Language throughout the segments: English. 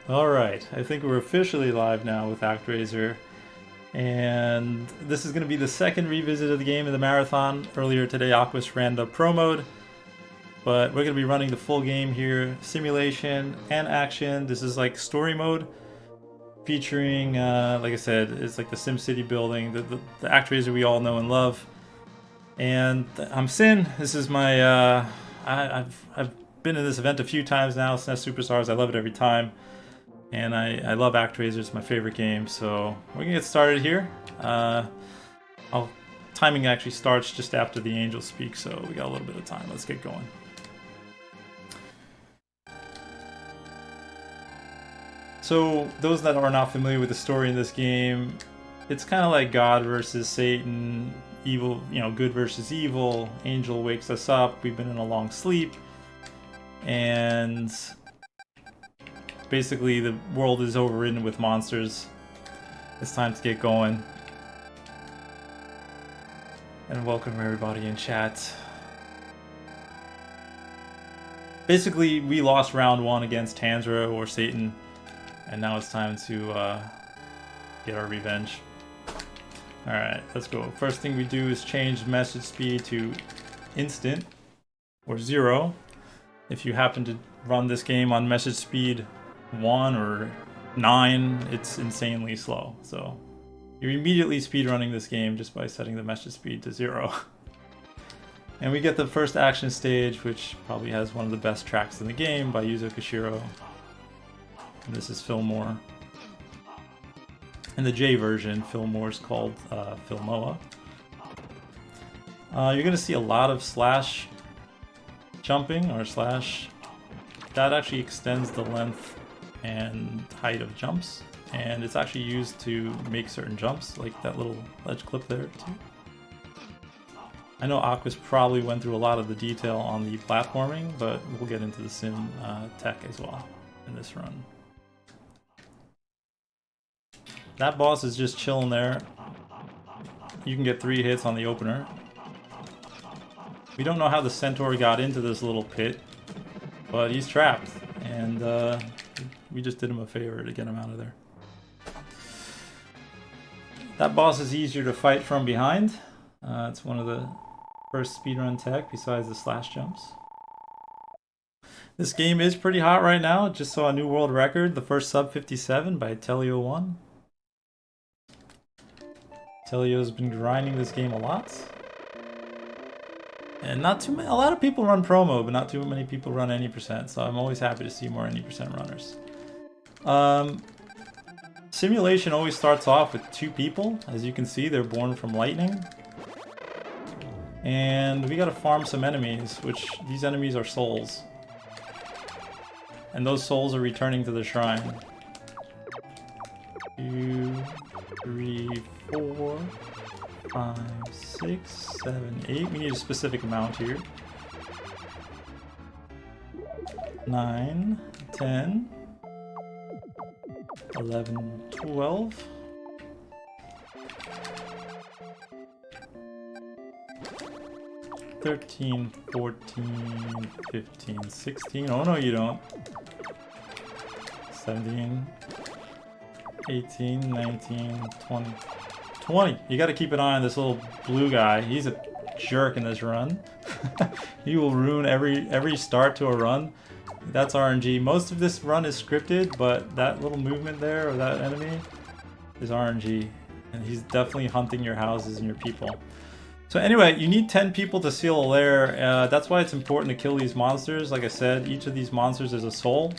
Alright, I think we're officially live now with ActRaiser. And this is going to be the second revisit of the game in the marathon. Earlier today, Aquas ran the pro mode. But we're going to be running the full game here. Simulation and action. This is like story mode. Featuring, like I said, it's like the SimCity building. The ActRaiser we all know and love. And I'm sYn. This is my... I've been in this event a few times now. SNES Super Stars. I love it every time. And I love ActRaiser, it's my favorite game, so we're gonna get started here. Timing actually starts just after the angels speak, so we got a little bit of time. Let's get going. So those that are not familiar with the story in this game, it's kind of like God versus Satan, evil, good versus evil. Angel wakes us up, we've been in a long sleep, and basically, the world is overridden with monsters. It's time to get going. And welcome everybody in chat. Basically, we lost round 1 against Tanzra or Satan, and now it's time to get our revenge. Alright, let's go. First thing we do is change message speed to instant, or 0. If you happen to run this game on message speed 1 or 9, it's insanely slow. So you're immediately speedrunning this game just by setting the message speed to 0. And we get the first action stage, which probably has one of the best tracks in the game by Yuzo Koshiro. And this is Fillmore. In the J version, Fillmore is called Filmoa. You're going to see a lot of slash jumping or slash. That actually extends the length and height of jumps, and it's actually used to make certain jumps, like that little ledge clip there too. I know Aquas probably went through a lot of the detail on the platforming, but we'll get into the sim tech as well in this run. That boss is just chilling there. You can get 3 hits on the opener. We don't know how the centaur got into this little pit, but he's trapped, and we just did him a favor to get him out of there. That boss is easier to fight from behind. It's one of the first speedrun tech besides the slash jumps. This game is pretty hot right now. It just saw a new world record, the first sub 57 by Telio1. Telio's been grinding this game a lot. And not too many, a lot of people run promo, but not too many people run any percent, so I'm always happy to see more any percent runners. Simulation always starts off with 2 people. As you can see, they're born from lightning. And we gotta farm some enemies, which these enemies are souls. And those souls are returning to the shrine. 2, 3, 4, 5, 6, 7, 8. We need a specific amount here. 9, 10, 11, 12. 13, 14, 15, 16. Oh no, you don't. 17, 18, 19, 20. 20. You got to keep an eye on this little blue guy. He's a jerk in this run. He will ruin every start to a run. That's RNG. Most of this run is scripted, but that little movement there, or that enemy, is RNG. And he's definitely hunting your houses and your people. So anyway, you need 10 people to seal a lair. That's why it's important to kill these monsters. Like I said, each of these monsters is a soul.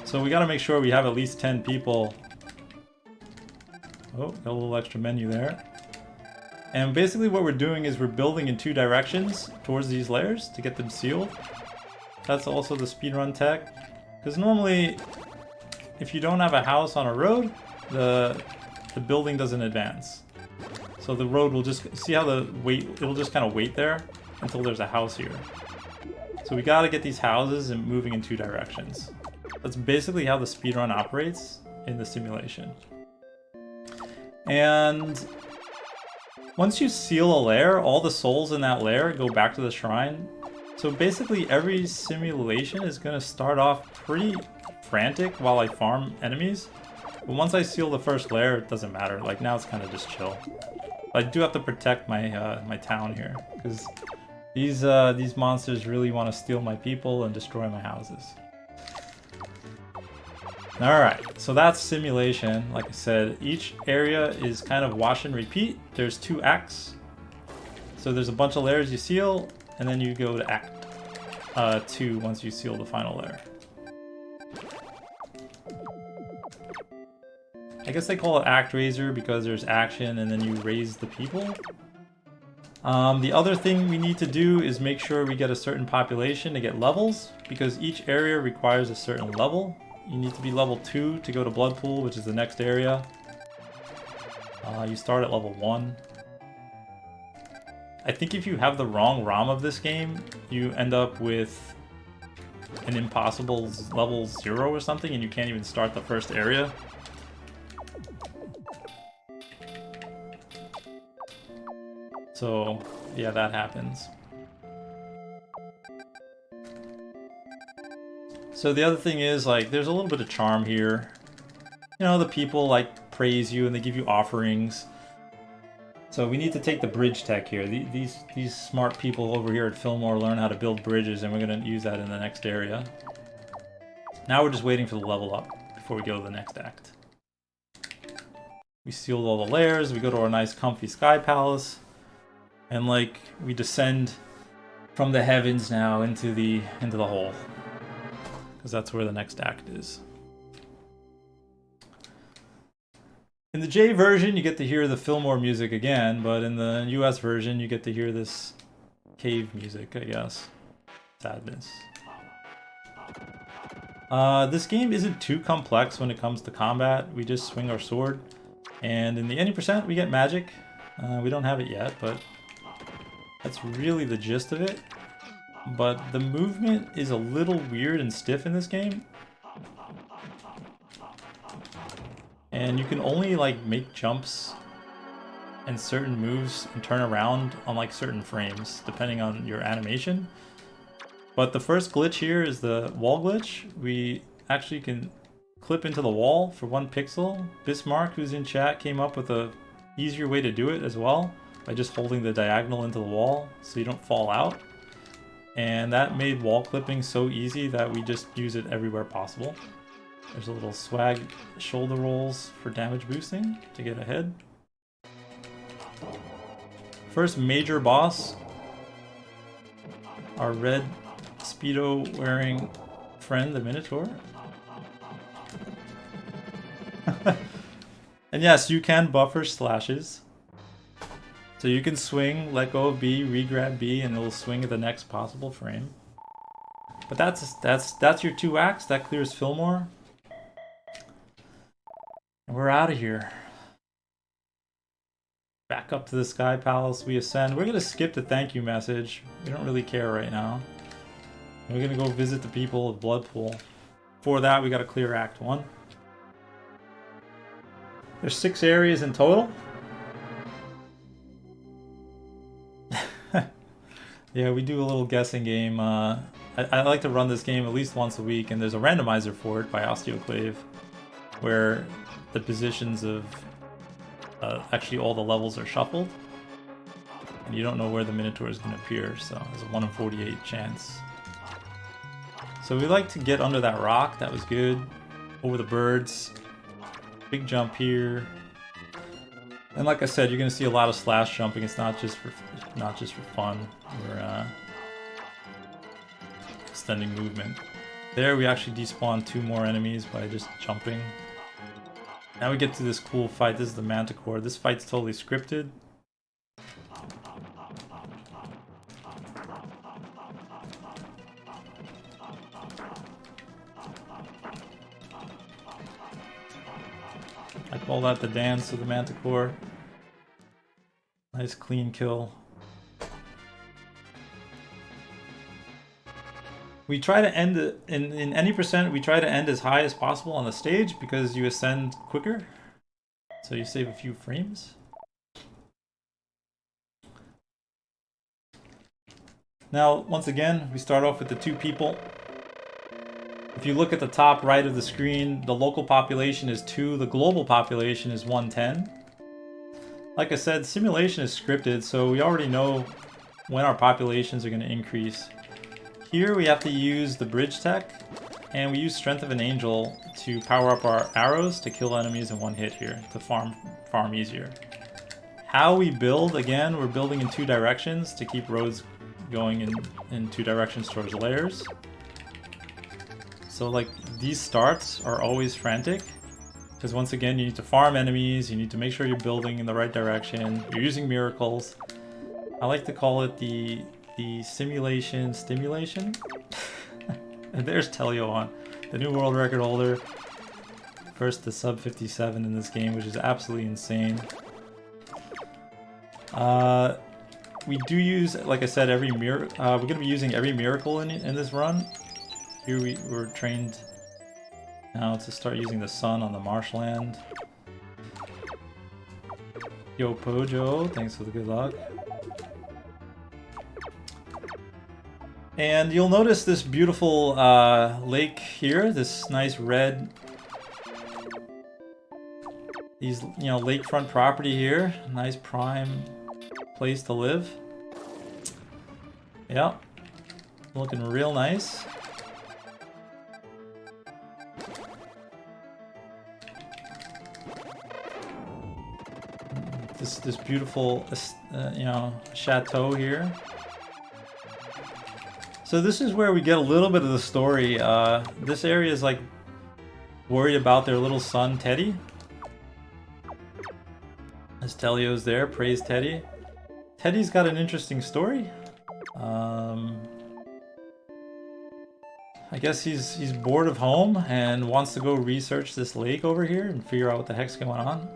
So we got to make sure we have at least 10 people. Oh, got a little extra menu there. And basically what we're doing is we're building in 2 directions towards these layers to get them sealed. That's also the speedrun tech. Because normally, if you don't have a house on a road, the building doesn't advance. So the road will just, see how it'll just kind of wait there until there's a house here. So we got to get these houses and moving in 2 directions. That's basically how the speedrun operates in the simulation. And once you seal a lair, all the souls in that lair go back to the shrine. So basically every simulation is going to start off pretty frantic while I farm enemies. But once I seal the first lair, it doesn't matter. Like, now it's kind of just chill. But I do have to protect my my town here, because these monsters really want to steal my people and destroy my houses. Alright, so that's simulation. Like I said, each area is kind of wash and repeat. There's 2 acts. So there's a bunch of layers you seal, and then you go to act 2 once you seal the final layer. I guess they call it ActRaiser because there's action and then you raise the people. The other thing we need to do is make sure we get a certain population to get levels, because each area requires a certain level. You need to be level 2 to go to Bloodpool, which is the next area. You start at level 1. I think if you have the wrong ROM of this game, you end up with an impossible level 0 or something, and you can't even start the first area. So, yeah, that happens. So the other thing is, like, there's a little bit of charm here. You know, the people, like, praise you and they give you offerings. So we need to take the bridge tech here. These smart people over here at Fillmore learn how to build bridges, and we're going to use that in the next area. Now we're just waiting for the level up before we go to the next act. We sealed all the layers, we go to our nice comfy sky palace. And like, we descend from the heavens now into the hole, because that's where the next act is. In the J version, you get to hear the Fillmore music again, but in the US version, you get to hear this cave music, I guess. Sadness. This game isn't too complex when it comes to combat. We just swing our sword, and in the any percent, we get magic. We don't have it yet, but that's really the gist of it. But the movement is a little weird and stiff in this game. And you can only like make jumps and certain moves and turn around on like certain frames, depending on your animation. But the first glitch here is the wall glitch. We actually can clip into the wall for 1 pixel. Bismarck, who's in chat, came up with a easier way to do it as well, by just holding the diagonal into the wall so you don't fall out. And that made wall clipping so easy that we just use it everywhere possible. There's a little swag shoulder rolls for damage boosting to get ahead. First major boss, our red Speedo wearing friend, the Minotaur. And yes, you can buffer slashes. So you can swing, let go of B, re-grab B, and it'll swing at the next possible frame. But that's your 2 acts. That clears Fillmore. And we're out of here. Back up to the Sky Palace, we ascend. We're going to skip the thank you message. We don't really care right now. We're going to go visit the people of Bloodpool. For that, we got to clear Act 1. There's 6 areas in total. Yeah, we do a little guessing game. I like to run this game at least once a week, and there's a randomizer for it by Osteoclave, where the positions of actually all the levels are shuffled, and you don't know where the Minotaur is going to appear, so there's a 1 in 48 chance. So we like to get under that rock. That was good. Over the birds. Big jump here. And like I said, you're going to see a lot of slash jumping. It's not just for fun. We're extending movement. There we actually despawn 2 more enemies by just jumping. Now we get to this cool fight. This is the Manticore. This fight's totally scripted. I call that the dance of the Manticore. Nice clean kill. We try to end it in any percent. We try to end as high as possible on the stage because you ascend quicker, so you save a few frames. Now, once again, we start off with the 2 people. If you look at the top right of the screen, the local population is 2, the global population is 110. Like I said, simulation is scripted, so we already know when our populations are going to increase. Here we have to use the bridge tech, and we use Strength of an Angel to power up our arrows to kill enemies in one hit here, to farm easier. How we build, again, we're building in 2 directions to keep roads going in 2 directions towards layers. So like these starts are always frantic, because once again you need to farm enemies, you need to make sure you're building in the right direction, you're using miracles. I like to call it the simulation stimulation. And there's Telio on, the new world record holder. First to sub 57 in this game, which is absolutely insane. We do use, like I said, we're going to be using every miracle in this run. Here we're trained now to start using the sun on the marshland. Yo Pojo, thanks for the good luck. And you'll notice this beautiful lake here, this nice red, these, you know, lakefront property here, nice prime place to live. Yep, looking real nice. This beautiful, you know, chateau here. So this is where we get a little bit of the story. This area is like worried about their little son Teddy. As Telio's there, praise Teddy. Teddy's got an interesting story. I guess he's bored of home and wants to go research this lake over here and figure out what the heck's going on.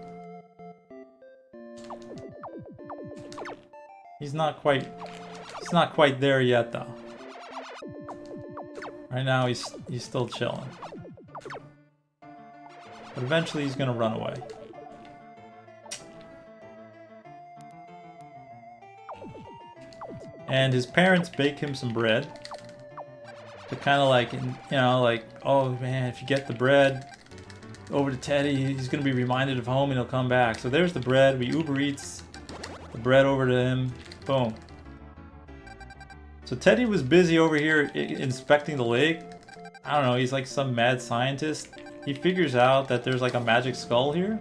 He's not quite there yet though. Right now he's still chilling. But eventually he's gonna run away. And his parents bake him some bread. To kind of like, you know, like, oh man, if you get the bread over to Teddy, he's gonna be reminded of home and he'll come back. So there's the bread, we Uber Eats the bread over to him, boom. So Teddy was busy over here inspecting the lake. I don't know, he's like some mad scientist. He figures out that there's like a magic skull here,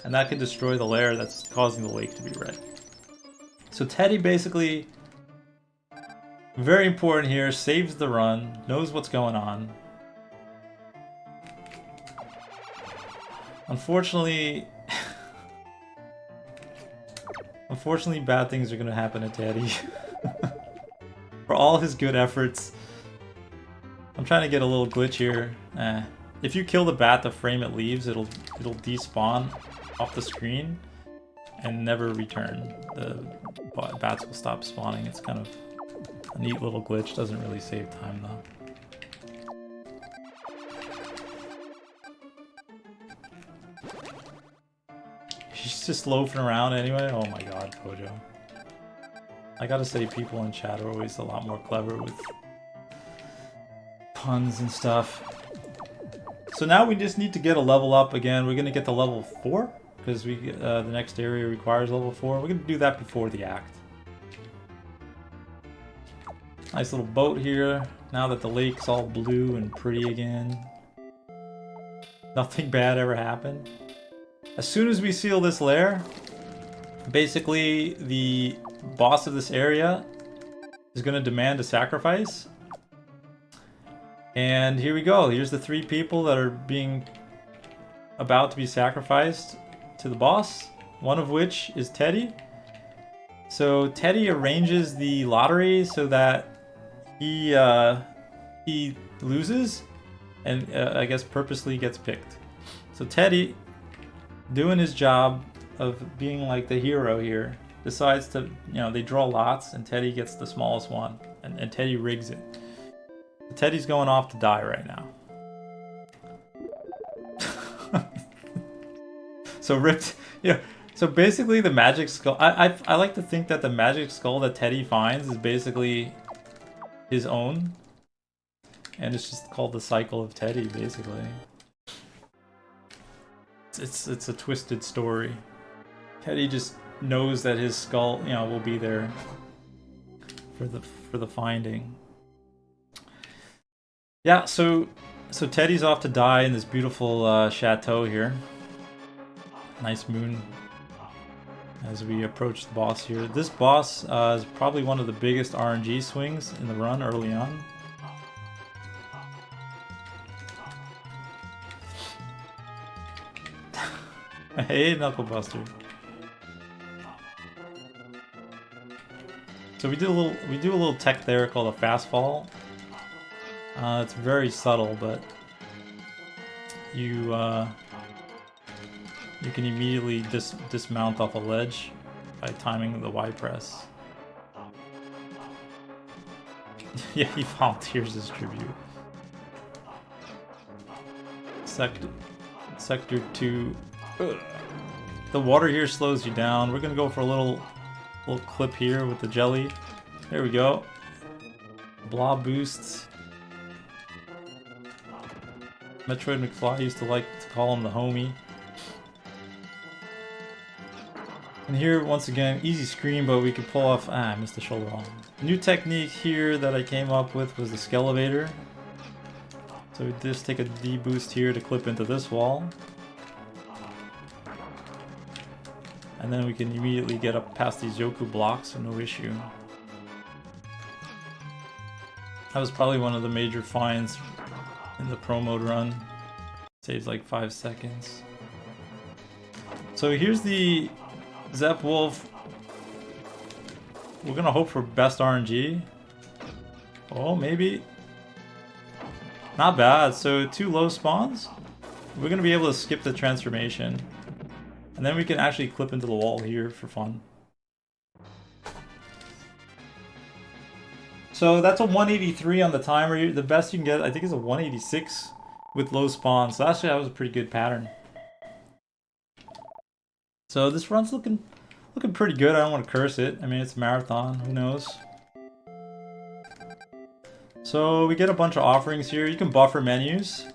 and that can destroy the layer that's causing the lake to be red. So Teddy basically, very important here, saves the run, knows what's going on. Unfortunately, bad things are going to happen to Teddy. For all his good efforts. I'm trying to get a little glitch here. If you kill the bat the frame it leaves, it'll despawn off the screen and never return. The bats will stop spawning. It's kind of a neat little glitch. Doesn't really save time though. He's just loafing around anyway. Oh my god, Pojo. I gotta say, people in chat are always a lot more clever with puns and stuff. So now we just need to get a level up again. We're gonna get to level 4 because the next area requires level 4. We're gonna do that before the act. Nice little boat here. Now that the lake's all blue and pretty again. Nothing bad ever happened. As soon as we seal this lair, basically the boss of this area is going to demand a sacrifice. And here we go. Here's the 3 people that are about to be sacrificed to the boss, one of which is Teddy. So Teddy arranges the lottery so that he loses and I guess purposely gets picked. So Teddy, doing his job of being like the hero here, decides to, you know, they draw lots and Teddy gets the smallest one, and Teddy rigs it. So Teddy's going off to die right now. So ripped, yeah. So basically the magic skull, I like to think that the magic skull that Teddy finds is basically his own. and it's just called the cycle of Teddy, basically. It's a twisted story. Teddy just knows that his skull, you know, will be there for the finding. Yeah, so Teddy's off to die in this beautiful chateau here. Nice moon as we approach the boss here. This boss is probably one of the biggest RNG swings in the run early on. Hey, Knuckle Buster. So we do a little tech there called a fast fall. It's very subtle, but you can immediately dismount off a ledge by timing the Y press. Yeah, he volunteers his tribute. Sector 2. Ugh. The water here slows you down. We're gonna go for a little clip here with the jelly. There we go. Blob boosts. Metroid McFly used to like to call him the homie. And here, once again, easy screen, but we could pull off... I missed the shoulder roll. New technique here that I came up with was the Skelevator. So we just take a D boost here to clip into this wall. And then we can immediately get up past these Yoku blocks with no issue. That was probably one of the major finds in the pro mode run. Saves like 5 seconds. So here's the Zep Wolf. We're gonna hope for best RNG. Oh, maybe. Not bad. So 2 low spawns. We're gonna be able to skip the transformation. And then we can actually clip into the wall here for fun. So that's a 183 on the timer. The best you can get, I think, is a 186 with low spawn. So actually that was a pretty good pattern. So this run's looking pretty good. I don't want to curse it. I mean, it's a marathon. Who knows? So we get a bunch of offerings here. You can buffer menus.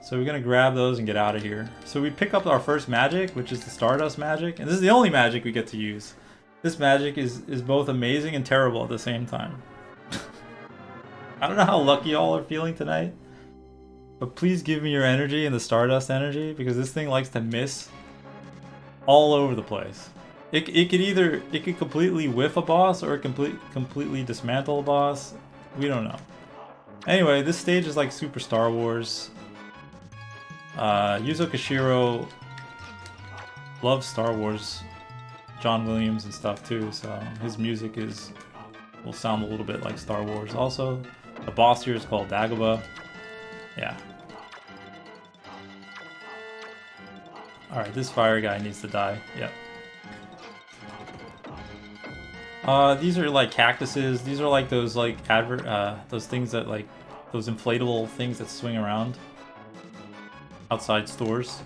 So we're gonna grab those and get out of here. So we pick up our first magic, which is the Stardust magic, and this is the only magic we get to use. This magic is both amazing and terrible at the same time. I don't know how lucky y'all are feeling tonight, but please give me your energy and the Stardust energy, because this thing likes to miss all over the place. It could completely whiff a boss, or completely dismantle a boss. We don't know. Anyway, this stage is like Super Star Wars. Yuzo Koshiro loves Star Wars, John Williams and stuff too, so his music will sound a little bit like Star Wars. Also, the boss here is called Dagobah. Yeah. Alright, this fire guy needs to die. Yep. These are like cactuses. These are like those those things that those inflatable things that swing around outside stores.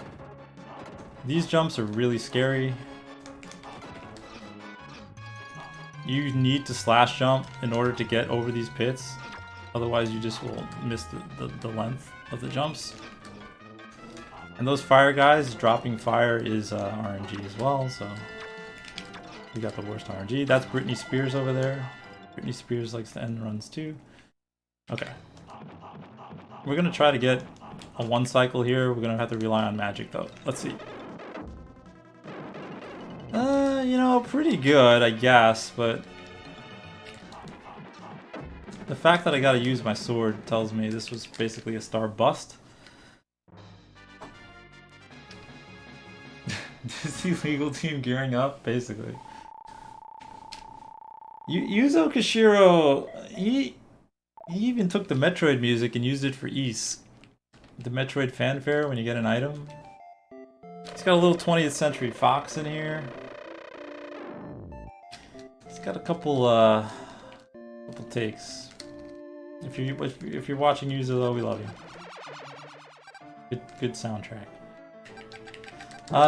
These jumps are really scary. You need to slash jump in order to get over these pits. Otherwise you just will miss the length of the jumps. And those fire guys, dropping fire is RNG as well, so we got the worst RNG. That's Britney Spears over there. Britney Spears likes to end runs too. Okay. We're gonna try to get a 1 cycle here. We're gonna have to rely on magic though. Let's see. You know, pretty good, I guess, but the fact that I gotta use my sword tells me this was basically a star bust. Disney legal team gearing up, basically. Yuzo Koshiro, he even took the Metroid music and used it for Ys. The Metroid fanfare when you get an item. It's got a little 20th Century Fox in here. It's got a couple takes. If you're watching Yuzo though, we love you. Good soundtrack.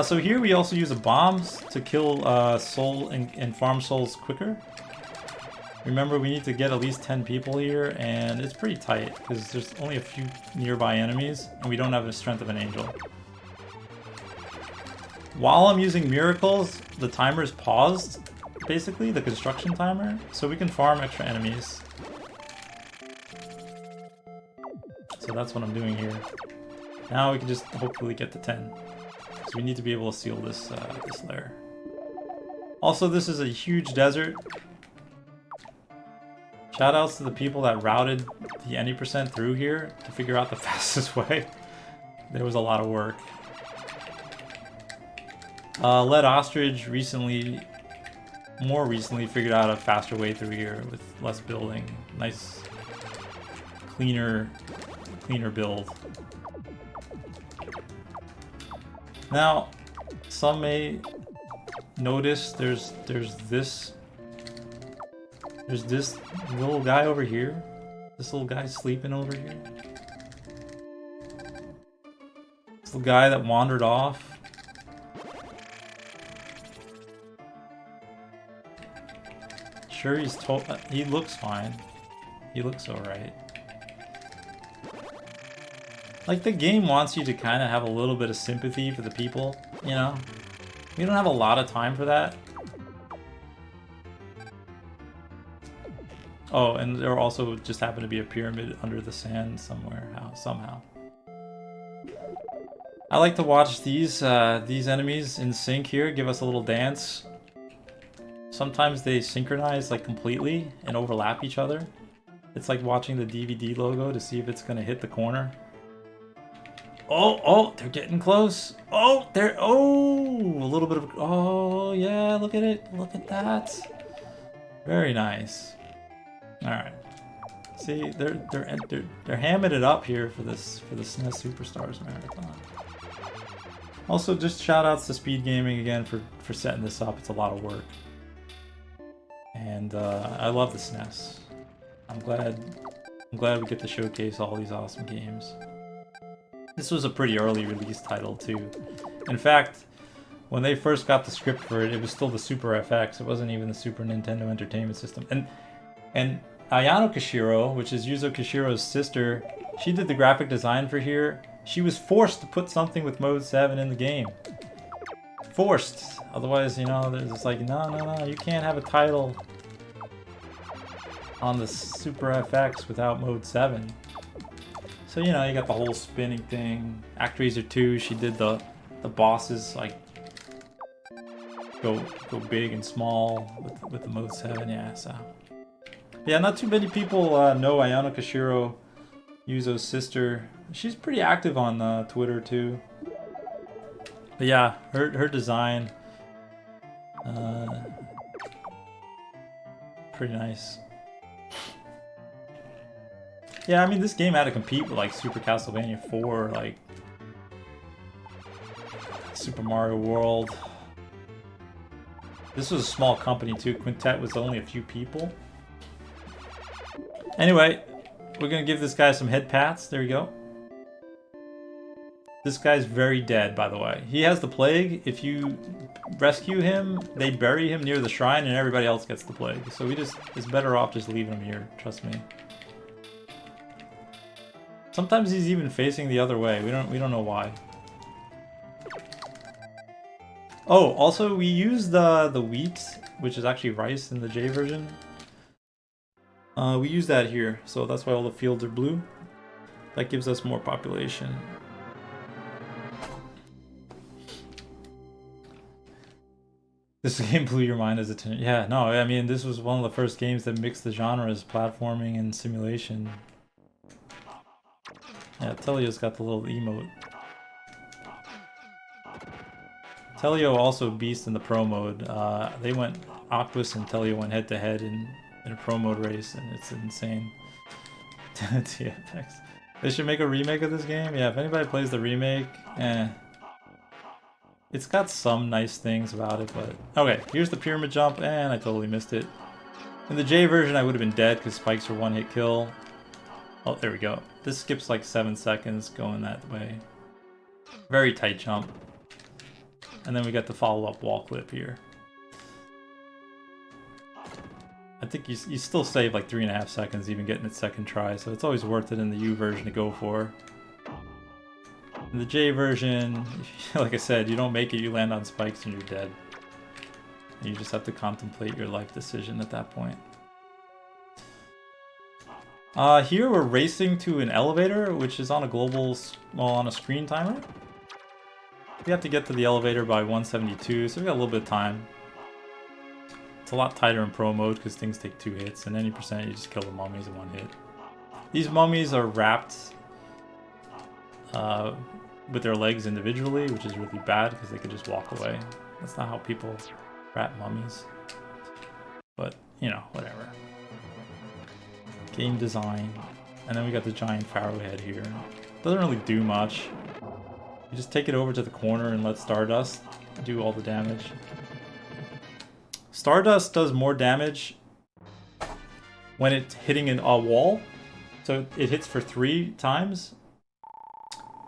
So here we also use the bombs to kill soul and farm souls quicker. Remember, we need to get at least 10 people here, and it's pretty tight, because there's only a few nearby enemies, and we don't have the strength of an angel. While I'm using miracles, the timer is paused, basically, the construction timer, so we can farm extra enemies. So that's what I'm doing here. Now we can just hopefully get to 10. So we need to be able to seal this, this layer. Also, this is a huge desert. Shoutouts to the people that routed the any % through here to figure out the fastest way. There was a lot of work. Lead Ostrich more recently figured out a faster way through here with less building. Nice, cleaner build. Now, some may notice there's this little guy over here. This little guy sleeping over here. This little guy that wandered off. Sure, he looks fine. He looks alright. Like, the game wants you to kind of have a little bit of sympathy for the people, you know? We don't have a lot of time for that. Oh, and there also just happened to be a pyramid under the sand somewhere, somehow. I like to watch these enemies in sync here, give us a little dance. Sometimes they synchronize like completely and overlap each other. It's like watching the DVD logo to see if it's gonna hit the corner. Oh, they're getting close. Oh, a little bit of, oh yeah, look at it, look at that. Very nice. All right. See, they're hamming it up here for the SNES Super Stars marathon. Also, just shout outs to SpeedGaming again for setting this up. It's a lot of work. And I love the SNES. I'm glad we get to showcase all these awesome games. This was a pretty early release title too. In fact, when they first got the script for it, it was still the Super FX. It wasn't even the Super Nintendo Entertainment System. And Ayano Kishiro, which is Yuzo Kishiro's sister, she did the graphic design for here. She was forced to put something with Mode 7 in the game. Forced. Otherwise, you know, there's just like, no, you can't have a title on the Super FX without Mode 7. So, you know, you got the whole spinning thing. ActRaiser 2, she did the bosses, like, go big and small with the Mode 7, yeah, so. Yeah, not too many people know Ayano Kishiro, Yuzo's sister. She's pretty active on Twitter, too. But yeah, her design, pretty nice. Yeah, I mean, this game had to compete with like Super Castlevania 4, like Super Mario World. This was a small company too. Quintet was only a few people. Anyway, we're gonna give this guy some head pats. There you go. This guy's very dead, by the way. He has the plague. If you rescue him, they bury him near the shrine and everybody else gets the plague. So it's better off just leaving him here, trust me. Sometimes he's even facing the other way. We don't know why. Oh, also we use the wheat, which is actually rice in the J version. We use that here, so that's why all the fields are blue. That gives us more population. This game blew your mind as a teen. Yeah, no, I mean, this was one of the first games that mixed the genres, platforming and simulation. Yeah, Telio's got the little emote. Telio also beast in the pro mode. They went, Aquas and Telio went head to head in a pro mode race, and it's insane. TFX. They should make a remake of this game? Yeah, if anybody plays the remake, it's got some nice things about it, but... Okay, here's the pyramid jump, and I totally missed it. In the J version, I would have been dead because spikes are one-hit kill. Oh, there we go. This skips like 7 seconds going that way. Very tight jump. And then we got the follow-up wall clip here. think you still save like 3.5 seconds even getting it second try, so it's always worth it in the U version to go for. In the J version, like I said, you don't make it, you land on spikes and you're dead. And you just have to contemplate your life decision at that point. Here we're racing to an elevator, which is on a global, well, on a screen timer. We have to get to the elevator by 172, so we got a little bit of time. It's a lot tighter in pro mode because things take 2 hits, and any percent you just kill the mummies in 1 hit. These mummies are wrapped with their legs individually, which is really bad because they could just walk away. That's not how people wrap mummies. But, you know, whatever. Game design. And then we got the giant pharaoh head here. Doesn't really do much. You just take it over to the corner and let Stardust do all the damage. Stardust does more damage when it's hitting a wall. So it hits for 3 times.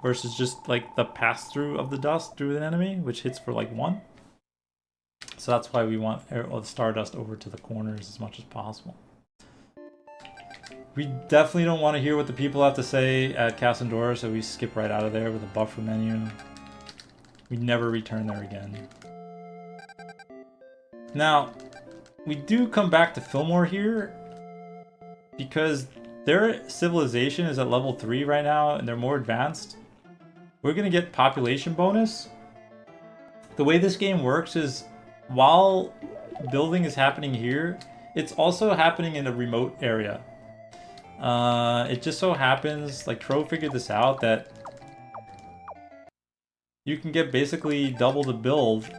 Versus just like the pass-through of the dust through an enemy, which hits for like 1. So that's why we want the Stardust over to the corners as much as possible. We definitely don't want to hear what the people have to say at Cassandora, so we skip right out of there with a buffer menu. We never return there again. Now, we do come back to Fillmore here because their civilization is at level 3 right now and they're more advanced. We're going to get population bonus. The way this game works is while building is happening here, it's also happening in a remote area. It just so happens, like Tro figured this out, that you can get basically double the build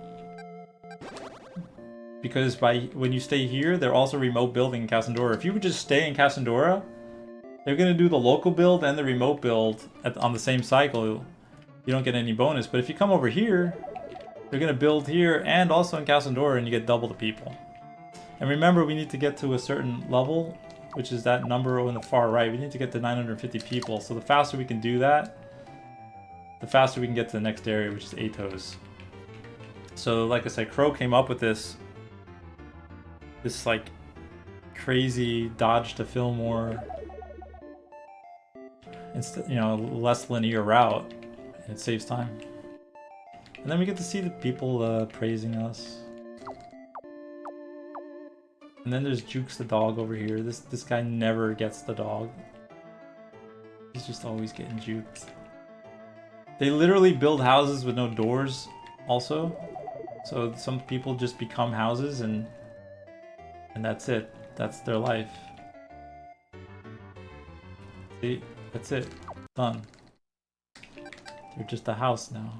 because when you stay here, they're also remote building in Cassandora. If you would just stay in Cassandora, they're going to do the local build and the remote build on the same cycle. You don't get any bonus, but if you come over here, they're going to build here and also in Cassandora and you get double the people. And remember, we need to get to a certain level, which is that number on the far right. We need to get to 950 people, so the faster we can do that, the faster we can get to the next area, which is Atos. So like I said, Crow came up with this like crazy dodge to Fillmore, instead, you know, less linear route. It saves time. And then we get to see the people praising us. And then there's Jukes the dog over here. This guy never gets the dog. He's just always getting juked. They literally build houses with no doors also. So some people just become houses and that's it. That's their life. See? That's it. Done. You're just a house now.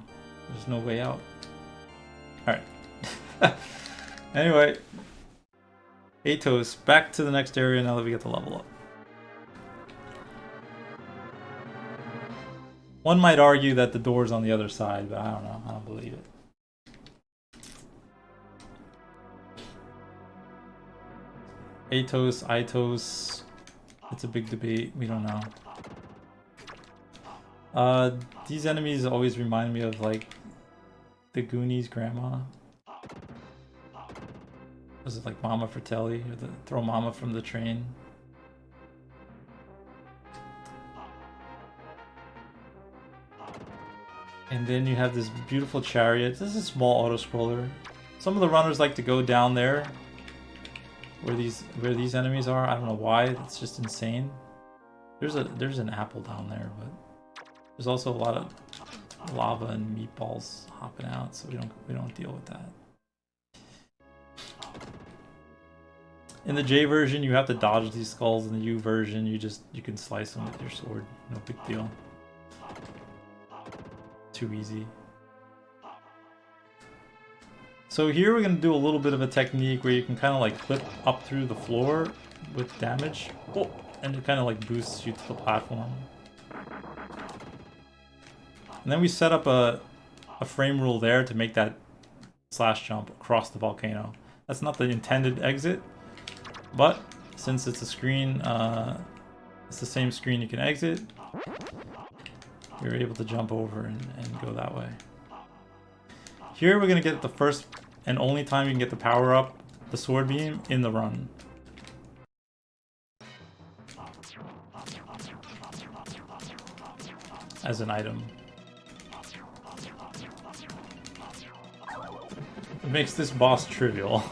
There's no way out. Alright. Anyway. Atos, back to the next area now that we get to level up. One might argue that the door's on the other side, but I don't know. I don't believe it. Atos, Itos. It's a big debate. We don't know. These enemies always remind me of like the Goonies grandma. Was it like Mama Fratelli or the throw Mama from the train? And then you have this beautiful chariot. This is a small auto scroller. Some of the runners like to go down there where these enemies are. I don't know why. It's just insane. There's an apple down there, but there's also a lot of lava and meatballs hopping out, so we don't deal with that. In the J version, you have to dodge these skulls. In the U version, you can slice them with your sword. No big deal. Too easy. So here we're gonna do a little bit of a technique where you can kind of like clip up through the floor with damage, and it kind of like boosts you to the platform. And then we set up a frame rule there to make that slash jump across the volcano. That's not the intended exit, but since it's a screen, it's the same screen you can exit, you're able to jump over and go that way. Here we're going to get the first and only time you can get the power up, the sword beam, in the run. as an item. It makes this boss trivial.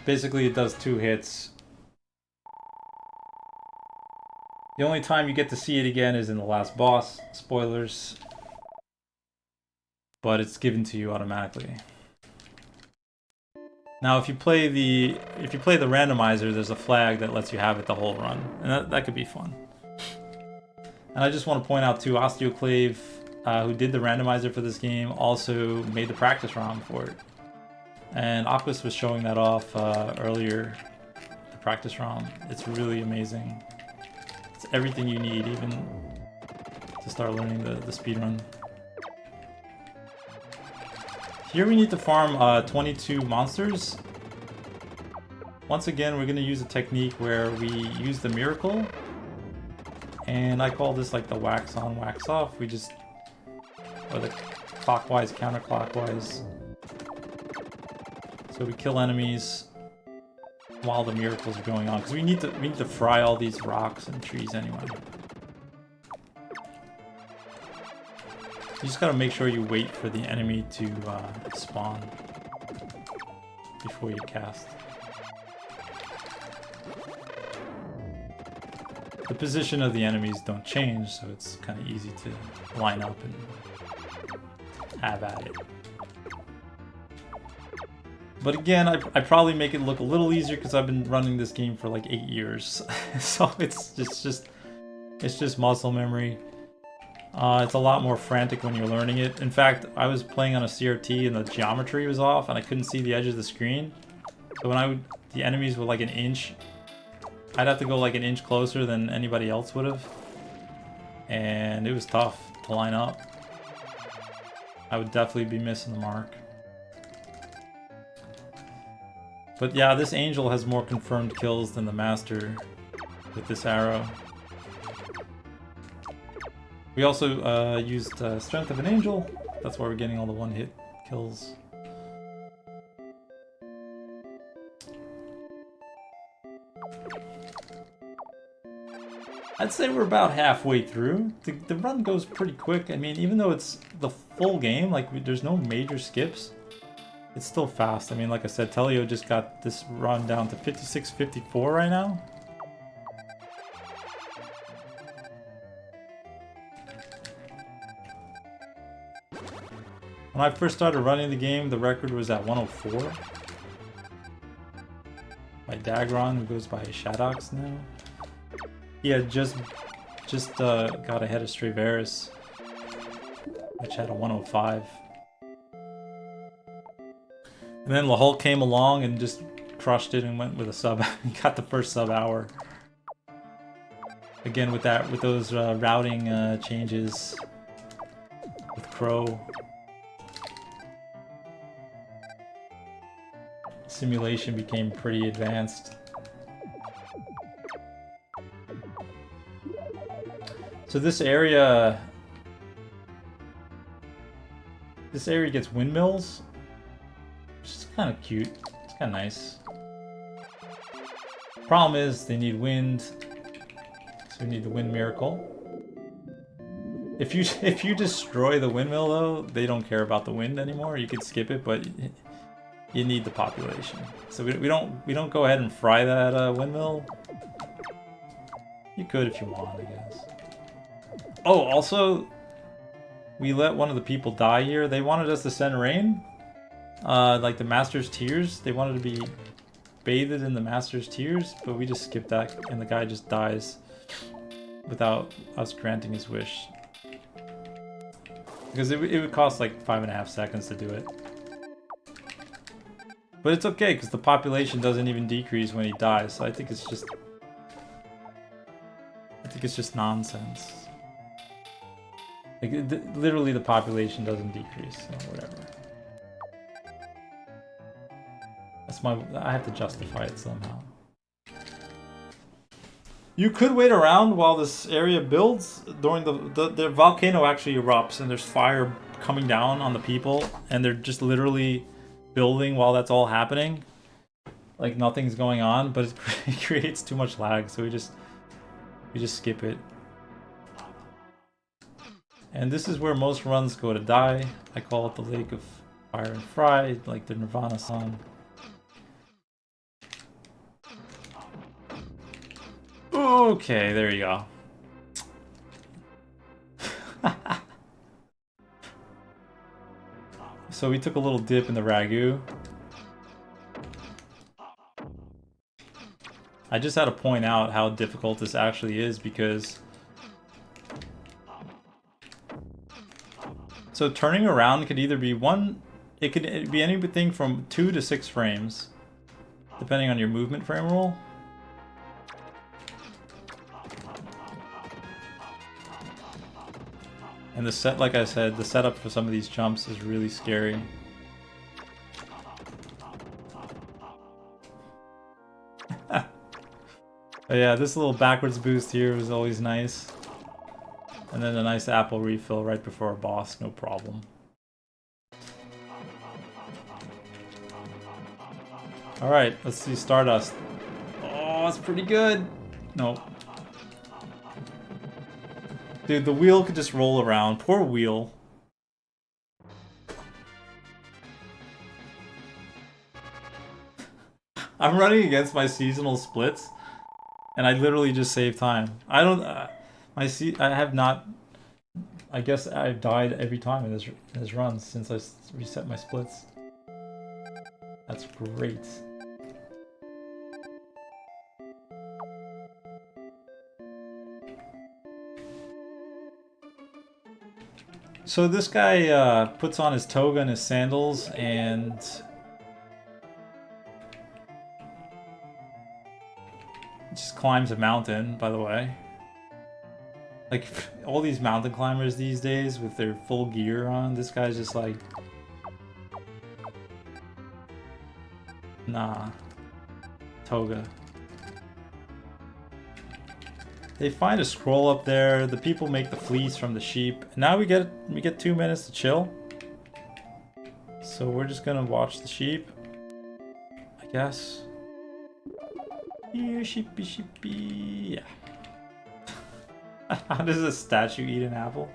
Basically, it does 2 hits. The only time you get to see it again is in the last boss. Spoilers. But it's given to you automatically. Now, if you play the randomizer, there's a flag that lets you have it the whole run, and that could be fun. And I just want to point out too, Osteoclave, who did the randomizer for this game, also made the practice ROM for it. And Aquas was showing that off earlier. The practice ROM, it's really amazing. It's everything you need, even to start learning the speedrun. Here we need to farm 22 monsters. Once again, we're going to use a technique where we use the miracle. And I call this like the wax on, wax off. We just, or the clockwise, counterclockwise. So we kill enemies while the miracles are going on, because we need to fry all these rocks and trees anyway. You just gotta make sure you wait for the enemy to spawn before you cast. The position of the enemies don't change, so it's kind of easy to line up and have at it. But again, I probably make it look a little easier because I've been running this game for like 8 years. So it's just muscle memory. It's a lot more frantic when you're learning it. In fact, I was playing on a CRT and the geometry was off and I couldn't see the edge of the screen. So when the enemies were like an inch, I'd have to go like an inch closer than anybody else would have. And it was tough to line up. I would definitely be missing the mark. But yeah, this angel has more confirmed kills than the master with this arrow. We also used Strength of an Angel. That's why we're getting all the one-hit kills. I'd say we're about halfway through. The run goes pretty quick. I mean, even though it's the full game, like there's no major skips, it's still fast. I mean, like I said, Telio just got this run down to 56-54 right now. When I first started running the game, the record was at 104. By Dagron, who goes by Shadox now. He had just got ahead of Straveris, which had a 105. And then Lahul came along and just crushed it and went with a sub. He got the first sub hour. Again with those routing changes with Crow. Simulation became pretty advanced. So this area gets windmills, which is kind of cute. It's kind of nice. Problem is they need wind, so we need the wind miracle. If you destroy the windmill though, they don't care about the wind anymore. You could skip it, but you need the population. So we don't go ahead and fry that windmill. You could if you want, I guess. Oh, also, we let one of the people die here. They wanted us to send rain. Like the Master's Tears. They wanted to be bathed in the Master's Tears, but we just skipped that, and the guy just dies without us granting his wish. Because it would cost like 5.5 seconds to do it. But it's okay, because the population doesn't even decrease when he dies, so I think it's just nonsense. Like, literally the population doesn't decrease, so whatever. I have to justify it somehow. You could wait around while this area builds. During the volcano actually erupts and there's fire coming down on the people, and they're just literally building while that's all happening. like nothing's going on, but it creates too much lag, so we just skip it. And this is where most runs go to die. I call it the Lake of Fire and Fry, like the Nirvana song. Okay, there you go. So we took a little dip in the ragu. I just had to point out how difficult this actually is because... So turning around could either be it could be anything from 2 to 6 frames, depending on your movement frame rule. And like I said, the setup for some of these jumps is really scary. But yeah, this little backwards boost here was always nice. And then a nice apple refill right before a boss, no problem. Alright, let's see Stardust. Oh, it's pretty good! Nope. Dude, the wheel could just roll around. Poor wheel. I'm running against my seasonal splits, and I literally just save time. I don't... I have not... I guess I've died every time in this run since I reset my splits. That's great. So this guy puts on his toga and his sandals and just climbs a mountain, by the way. Like, all these mountain climbers these days with their full gear on, this guy's just like... Nah. Toga. They find a scroll up there, the people make the fleece from the sheep. Now we get 2 minutes to chill. So we're just gonna watch the sheep, I guess. Here, sheepy, sheepy, yeah. How does a statue eat an apple?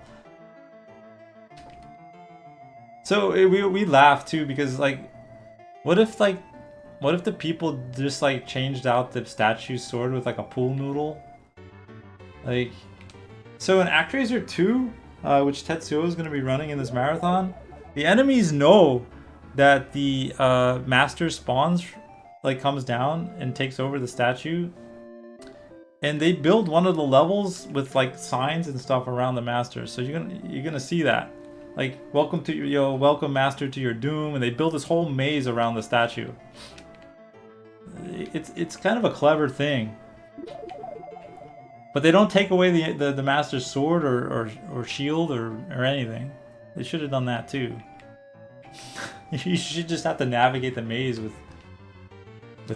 So we laugh too because like, what if the people just like changed out the statue's sword with like a pool noodle? Like, so in ActRaiser 2, which Tetsuo is going to be running in this marathon, the enemies know that the master spawns, like comes down and takes over the statue. And they build one of the levels with like signs and stuff around the master, so you're gonna see that, like welcome master to your doom, and they build this whole maze around the statue. It's kind of a clever thing, but they don't take away the master's sword or shield or anything. They should have done that too. You should just have to navigate the maze with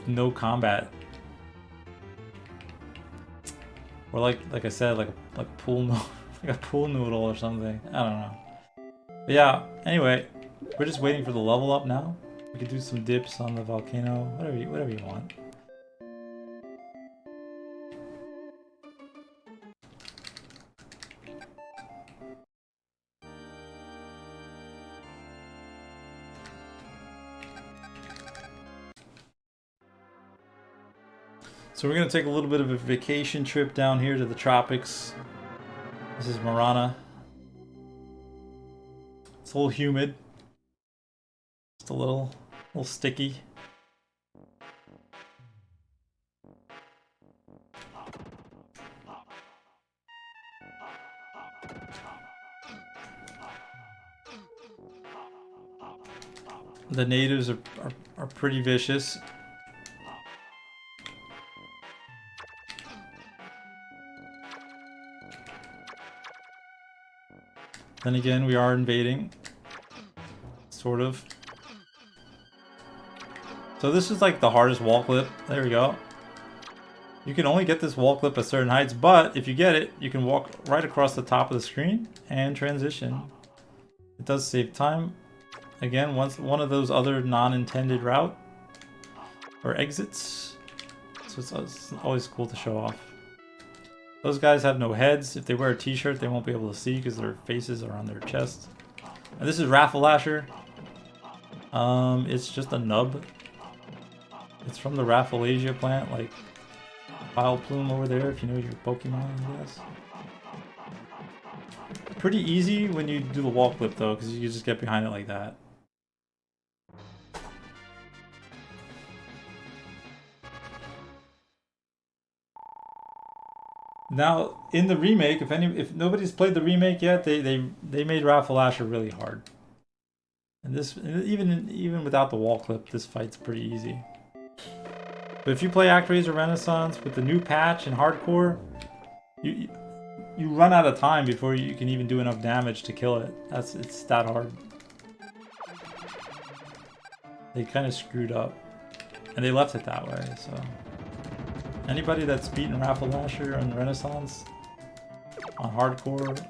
no combat. Or like I said, like a pool like a pool noodle or something. I don't know. But yeah, anyway, we're just waiting for the level up now. We could do some dips on the volcano, whatever you want. So we're going to take a little bit of a vacation trip down here to the tropics. This is Marana. It's a little humid. Just a little sticky. The natives are pretty vicious. Then again, we are invading. Sort of. So this is like the hardest wall clip. There we go. You can only get this wall clip at certain heights, but if you get it, you can walk right across the top of the screen and transition. It does save time. Again, one of those other non-intended route. or exits. So it's always cool to show off. Those guys have no heads. If they wear a t-shirt, they won't be able to see because their faces are on their chest. And this is Raffleasher. It's just a nub. It's from the Raffleasia plant, like Vileplume over there, if you know your Pokemon, I guess. Pretty easy when you do the wall clip though, because you just get behind it like that. Now, in the remake, if nobody's played the remake yet, they made Raffleasher really hard. And this, even without the wall clip, this fight's pretty easy. But if you play ActRaiser Renaissance with the new patch and hardcore, you run out of time before you can even do enough damage to kill it. It's that hard. They kind of screwed up, and they left it that way. So anybody that's beaten Raffleasher on Renaissance on hardcore,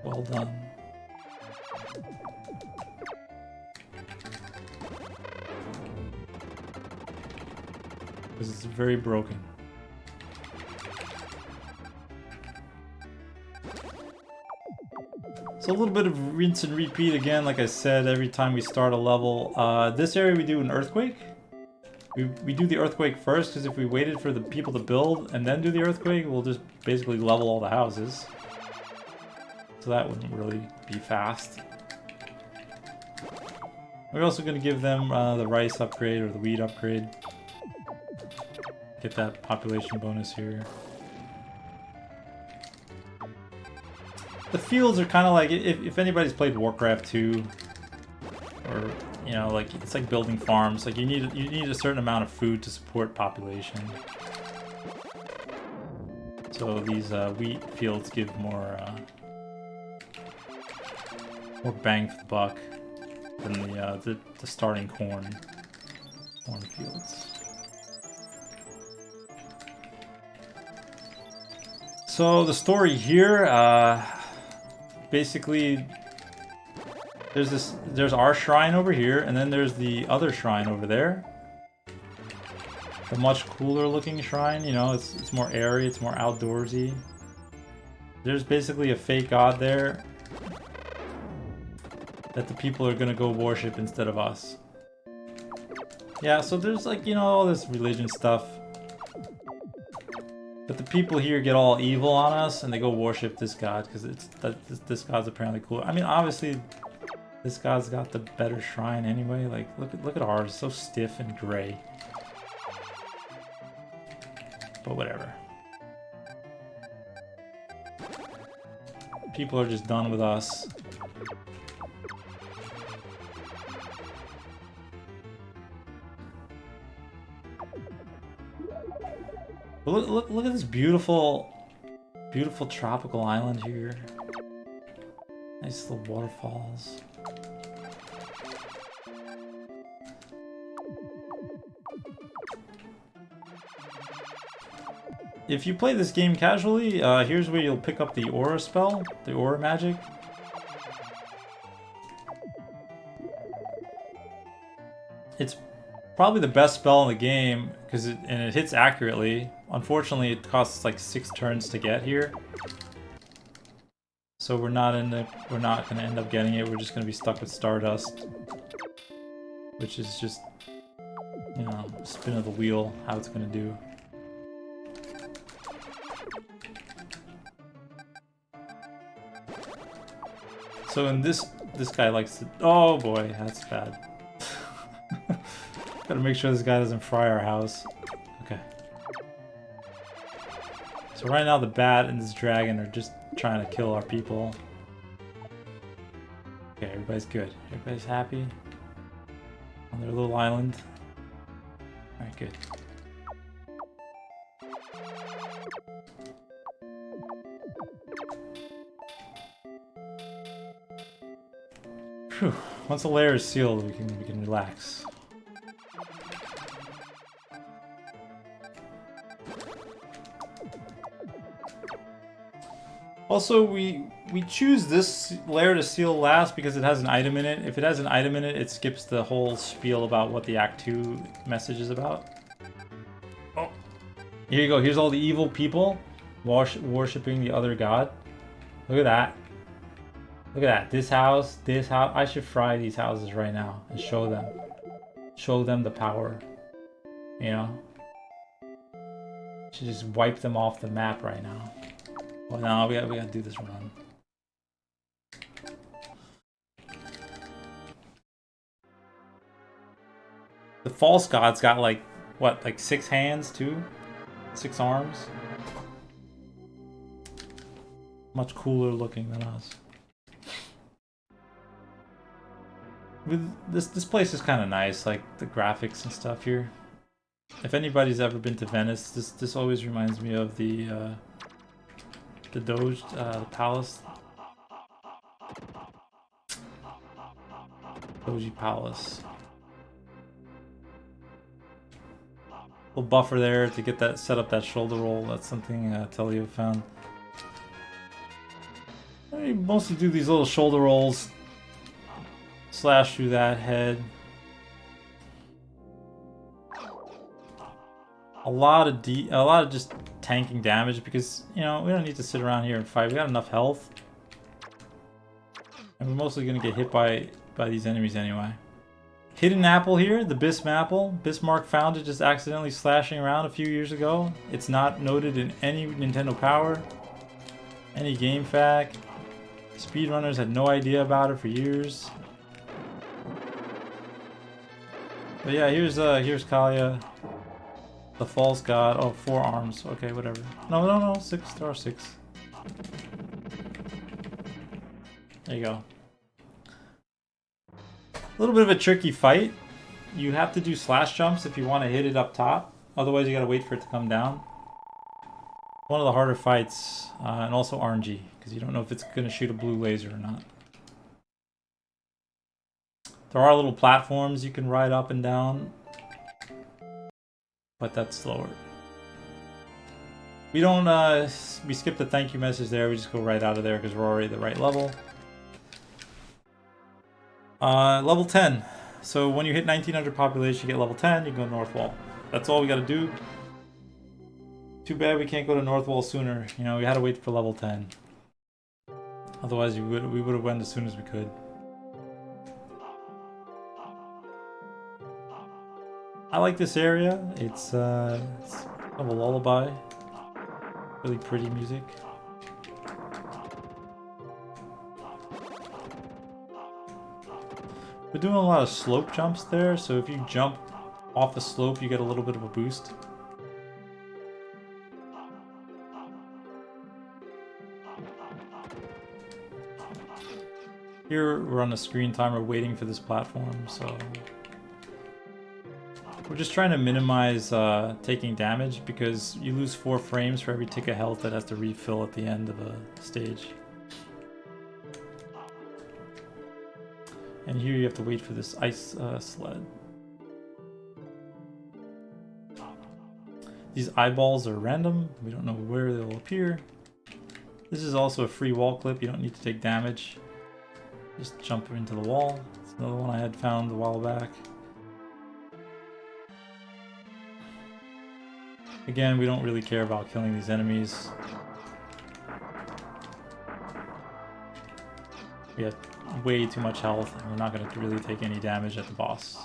well done. Because it's very broken. So a little bit of rinse and repeat again, like I said, every time we start a level. This area we do an earthquake. We do the earthquake first, because if we waited for the people to build and then do the earthquake, we'll just basically level all the houses. So that wouldn't really be fast. We're also going to give them the rice upgrade or the wheat upgrade. Get that population bonus here. The fields are kind of like, if anybody's played Warcraft 2, or you know, like it's like building farms. Like you need a certain amount of food to support population. So these wheat fields give more bang for the buck than the starting corn fields. So the story here, basically, there's our shrine over here, and then there's the other shrine over there. The much cooler looking shrine, you know, it's more airy, it's more outdoorsy. There's basically a fake god there that the people are gonna go worship instead of us. Yeah, so there's like, you know, all this religion stuff. But the people here get all evil on us, and they go worship this god because this god's apparently cool. I mean, obviously, this god's got the better shrine anyway. Like, look at ours, it's so stiff and gray. But whatever. People are just done with us. Look at this beautiful tropical island here. Nice little waterfalls. If you play this game casually, here's where you'll pick up the aura spell, the aura magic. It's probably the best spell in the game because it hits accurately. Unfortunately, it costs like 6 turns to get here, so we're not going to end up getting it. We're just going to be stuck with Stardust, which is just, you know, spin of the wheel, how it's going to do. So in this guy likes to. Oh boy, that's bad. Gotta make sure this guy doesn't fry our house. Okay. So right now the bat and this dragon are just trying to kill our people. Okay, everybody's good. Everybody's happy on their little island. Alright, good. Whew. Once the layer is sealed, we can relax. Also, we choose this layer to seal last because it has an item in it. If it has an item in it, it skips the whole spiel about what the Act 2 message is about. Oh, here you go. Here's all the evil people worshipping the other god. Look at that. Look at that. This house, this house. I should fry these houses right now and show them. Show them the power. You know? Should just wipe them off the map right now. Well, no, we gotta do this run. The false god's got like, what, like 6 hands too? 6 arms? Much cooler looking than us. This place is kind of nice, like the graphics and stuff here. If anybody's ever been to Venice, this always reminds me of the Doge, the palace. Doji Palace. Little buffer there to get that, set up that shoulder roll. That's something Telio found. I mostly do these little shoulder rolls. Slash through that head. A lot of just tanking damage because, you know, we don't need to sit around here and fight. We got enough health. And we're mostly gonna get hit by these enemies anyway. Hidden apple here, the Bism apple. Bismarck found it just accidentally slashing around a few years ago. It's not noted in any Nintendo Power, any game fact. Speedrunners had no idea about it for years. But yeah, here's Kalia, the false god. Oh, 4 arms. Okay, whatever. No, 6. There are 6. There you go. A little bit of a tricky fight. You have to do slash jumps if you want to hit it up top. Otherwise, you gotta wait for it to come down. One of the harder fights, and also RNG, because you don't know if it's gonna shoot a blue laser or not. There are little platforms you can ride up and down, but that's slower. We don't, we skip the thank you message there, we just go right out of there because we're already at the right level. Level 10. So when you hit 1900 population, you get level 10, you go North Wall. That's all we gotta do. Too bad we can't go to North Wall sooner. You know, we had to wait for level 10. Otherwise, we would have went as soon as we could. I like this area. It's kind of a lullaby. Really pretty music. We're doing a lot of slope jumps there, so if you jump off a slope, you get a little bit of a boost. Here we're on a screen timer waiting for this platform, so we're just trying to minimize taking damage because you lose 4 frames for every tick of health that has to refill at the end of a stage. And here you have to wait for this ice sled. These eyeballs are random. We don't know where they'll appear. This is also a free wall clip. You don't need to take damage. Just jump into the wall. It's another one I had found a while back. Again, we don't really care about killing these enemies. We have way too much health, and we're not going to really take any damage at the boss.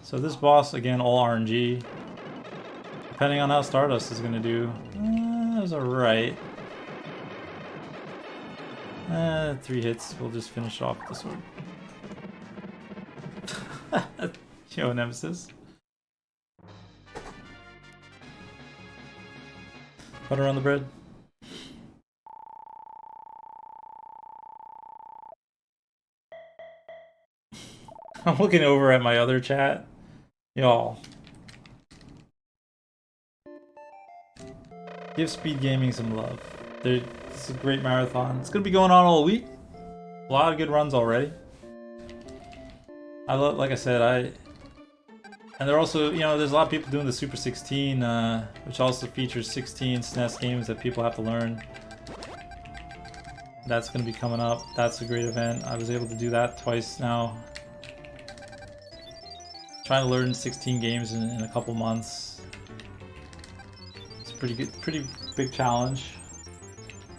So this boss, again, all RNG. Depending on how Stardust is going to do, it was alright. 3 hits, we'll just finish off with the sword. Yo, Nemesis. Butter on the bread. I'm looking over at my other chat. Y'all. Give SpeedGaming some love. It's a great marathon. It's gonna be going on all week. A lot of good runs already. like I said, and they're also, you know, there's a lot of people doing the Super 16, which also features 16 SNES games that people have to learn. That's going to be coming up. That's a great event. I was able to do that twice now. Trying to learn 16 games in a couple months. It's a pretty big challenge,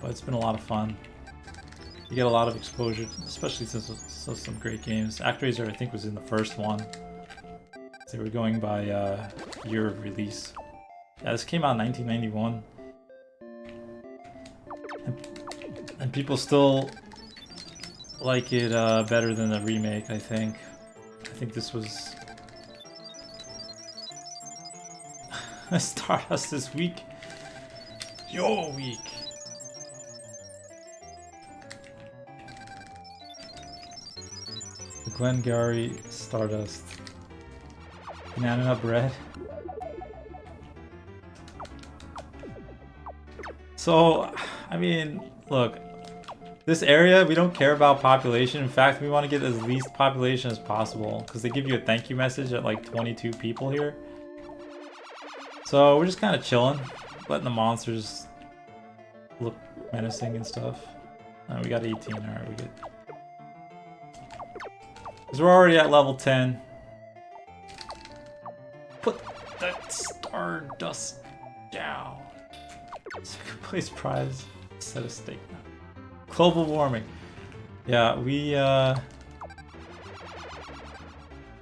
but it's been a lot of fun. You get a lot of exposure, especially since some great games. ActRaiser, I think, was in the first one. They were going by year of release. Yeah, this came out in 1991. And people still like it better than the remake, I think. I think this was... Stardust this week. Your week. The Glengarry Stardust. Banana bread. So, I mean, look, this area, we don't care about population. In fact, we want to get as least population as possible because they give you a thank you message at like 22 people here. So we're just kind of chilling, letting the monsters look menacing and stuff. We got 18, alright, we good. Because we're already at level 10. Put that Stardust down. Second place prize, set a stake now. Global warming. Yeah,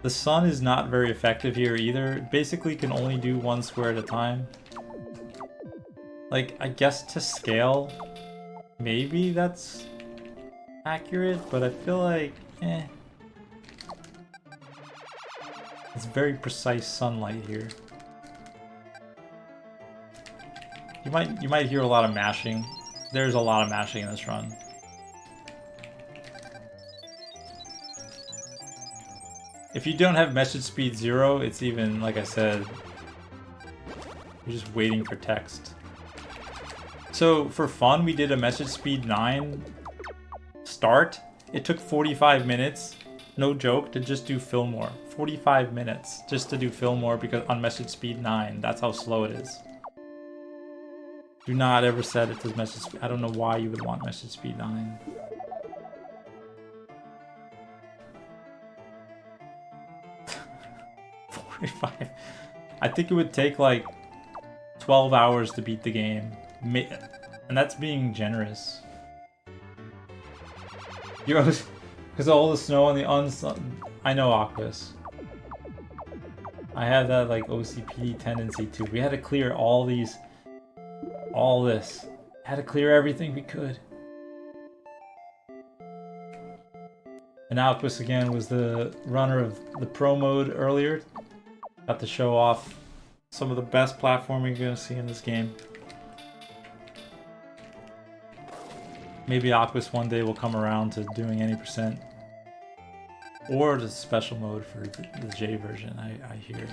the sun is not very effective here either. It basically can only do 1 square at a time. Like, I guess to scale, maybe that's accurate, but I feel like, It's very precise sunlight here. You might hear a lot of mashing. There's a lot of mashing in this run. If you don't have message speed 0, it's even, like I said, you're just waiting for text. So for fun, we did a message speed 9 start. It took 45 minutes, no joke, to just do Fillmore. 45 minutes just to do Fillmore because on message speed 9, that's how slow it is. Do not ever set it to message speed. I don't know why you would want message speed 9. I think it would take like 12 hours to beat the game. And that's being generous. Because all the snow and the I know Aquas. I have that like OCPD tendency too. We had to clear all this. Had to clear everything we could. And Aquas again was the runner of the pro mode earlier. Got to show off some of the best platforming you're gonna see in this game. Maybe Aquas one day will come around to doing any percent. Or the special mode for the J version, I hear.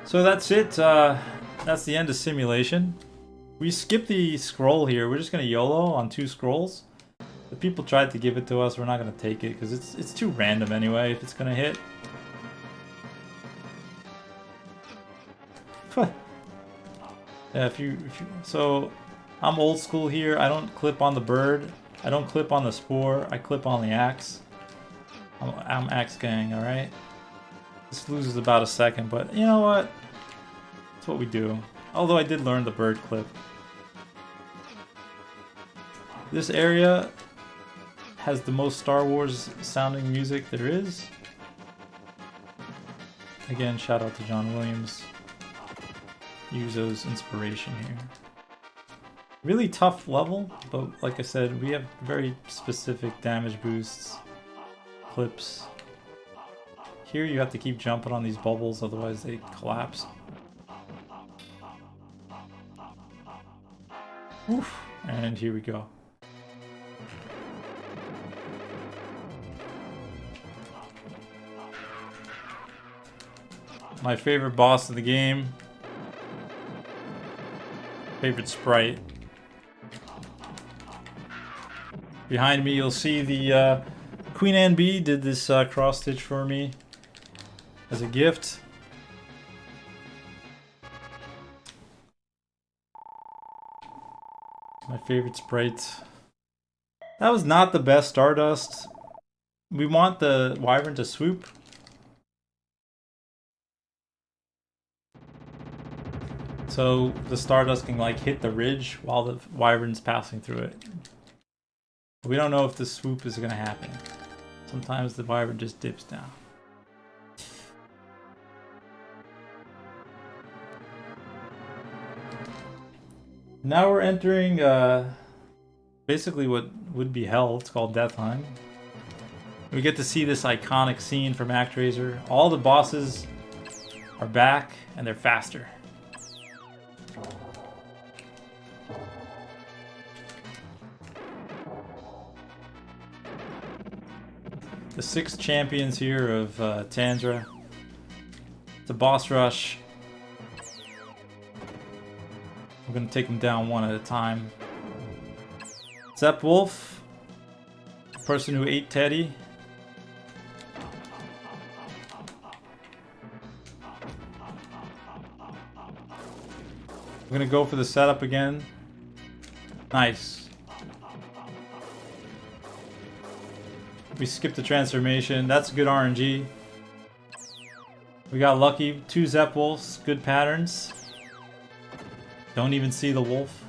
So that's it. That's the end of simulation. We skipped the scroll here. We're just gonna YOLO on 2 scrolls. The people tried to give it to us. We're not gonna take it because it's too random anyway if it's gonna hit. Yeah, so I'm old school here. I don't clip on the bird. I don't clip on the spore. I clip on the axe. I'm axe gang, alright? This loses about a second, but you know what? That's what we do. Although I did learn the bird clip. This area has the most Star Wars sounding music there is. Again, shout out to John Williams. Yuzo's inspiration here. Really tough level, but like I said, we have very specific damage boosts, clips. Here you have to keep jumping on these bubbles, otherwise they collapse. Oof. And here we go. My favorite boss of the game. Favorite sprite. Behind me, you'll see the Queen Anne Bee did this cross stitch for me as a gift. My favorite sprite. That was not the best Stardust. We want the Wyvern to swoop. So the Stardust can like hit the ridge while the Wyvern's passing through it. We don't know if the swoop is gonna happen. Sometimes the Wyvern just dips down. Now we're entering basically what would be hell. It's called Deathheim. We get to see this iconic scene from ActRaiser. All the bosses are back and they're faster. The 6 champions here of Tanzra. It's a boss rush. We're gonna take them down one at a time. Zepp Wolf, the person who ate Teddy. We're gonna go for the setup again. Nice. We skipped the transformation. That's good RNG. We got lucky. 2 Zepp Wolves. Good patterns. Don't even see the wolf.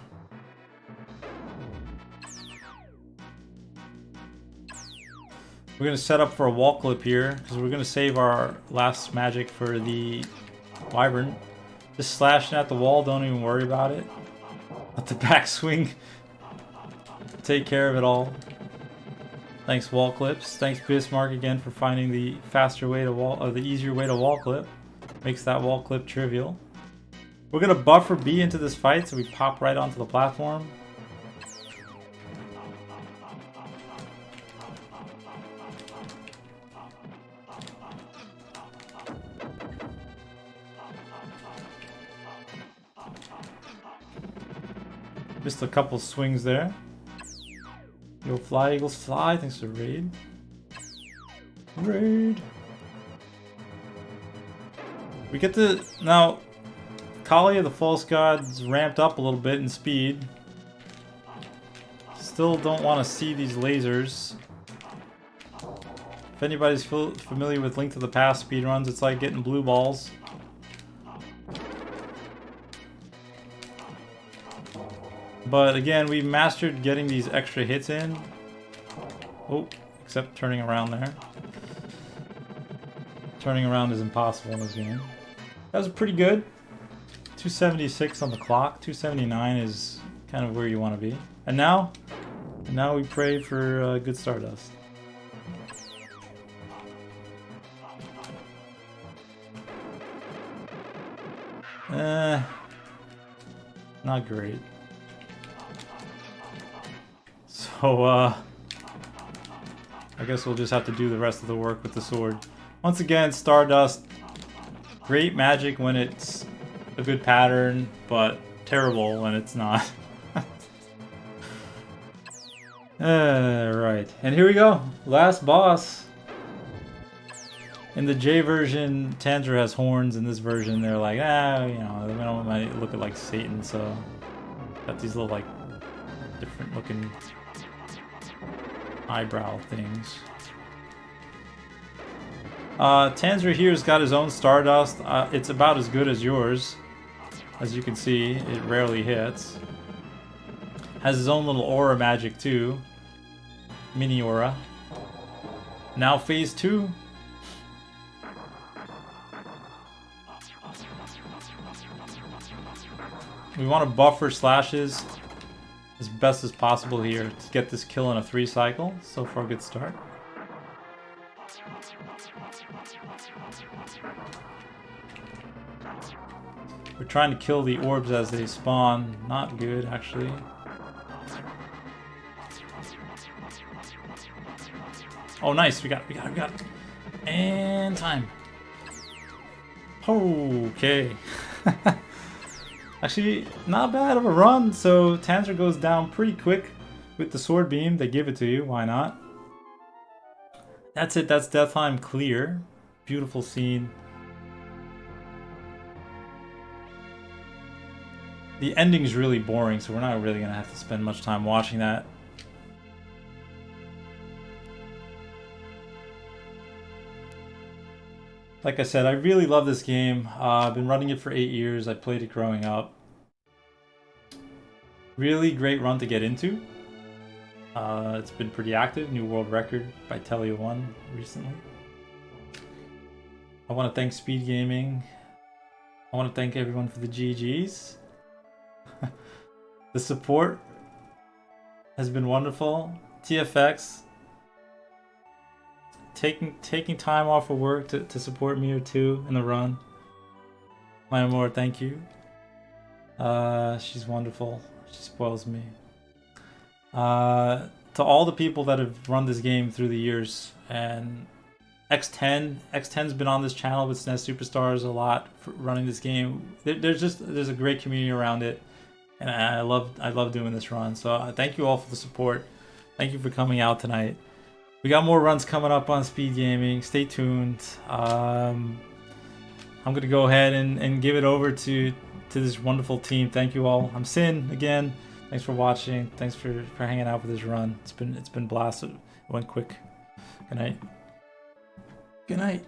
We're gonna set up for a wall clip here because we're gonna save our last magic for the Wyvern. Just slashing at the wall, don't even worry about it. Let the backswing take care of it all. Thanks wall clips. Thanks Bismarck again for finding the faster way to wall, or the easier way to wall clip. Makes that wall clip trivial. We're gonna buffer B into this fight so we pop right onto the platform. Missed a couple swings there. Yo, fly, Eagles, fly. Thanks for raid. Raid. We get to now. Kali of the False God's ramped up a little bit in speed. Still don't want to see these lasers. If anybody's familiar with Link to the Past speedruns, it's like getting blue balls. But again, we mastered getting these extra hits in. Oh, except turning around there. Turning around is impossible in this game. That was pretty good. 276 on the clock. 279 is kind of where you want to be. And now we pray for good Stardust. Not great. So, I guess we'll just have to do the rest of the work with the sword. Once again, Stardust, great magic when it's a good pattern, but terrible when it's not. Right, and here we go. Last boss. In the J version, Tanzra has horns. In this version, they're like, you know, they don't might look like Satan, so got these little like different looking eyebrow things. Tanzra here's got his own Stardust. It's about as good as yours. As you can see, it rarely hits. Has his own little aura magic too. Mini aura. Now phase 2. We want to buffer slashes as best as possible here to get this kill in a 3 cycle. So far, good start. We're trying to kill the orbs as they spawn. Not good, actually. Oh, nice. We got it. And time. Okay. Actually, not bad of a run. So Tanzra goes down pretty quick. With the sword beam, they give it to you. Why not? That's it. That's Deathheim clear. Beautiful scene. The ending's really boring, so we're not really gonna have to spend much time watching that. Like I said, I really love this game. I've been running it for 8 years. I played it growing up. Really great run to get into. It's been pretty active. New world record by Telly1 recently. I want to thank SpeedGaming. I want to thank everyone for the GGs. The support has been wonderful. TFX taking time off of work to support me or two in the run. My amor, thank you. She's wonderful. She spoils me. To all the people that have run this game through the years, and X10's been on this channel with SNES Super Stars a lot for running this game. There's a great community around it, and I love doing this run. So thank you all for the support. Thank you for coming out tonight. We got more runs coming up on SpeedGaming. Stay tuned. I'm gonna go ahead and give it over to this wonderful team. Thank you all. I'm sYn again. Thanks for watching. Thanks for hanging out with this run. It's been blasted. It went quick. Good night. Good night.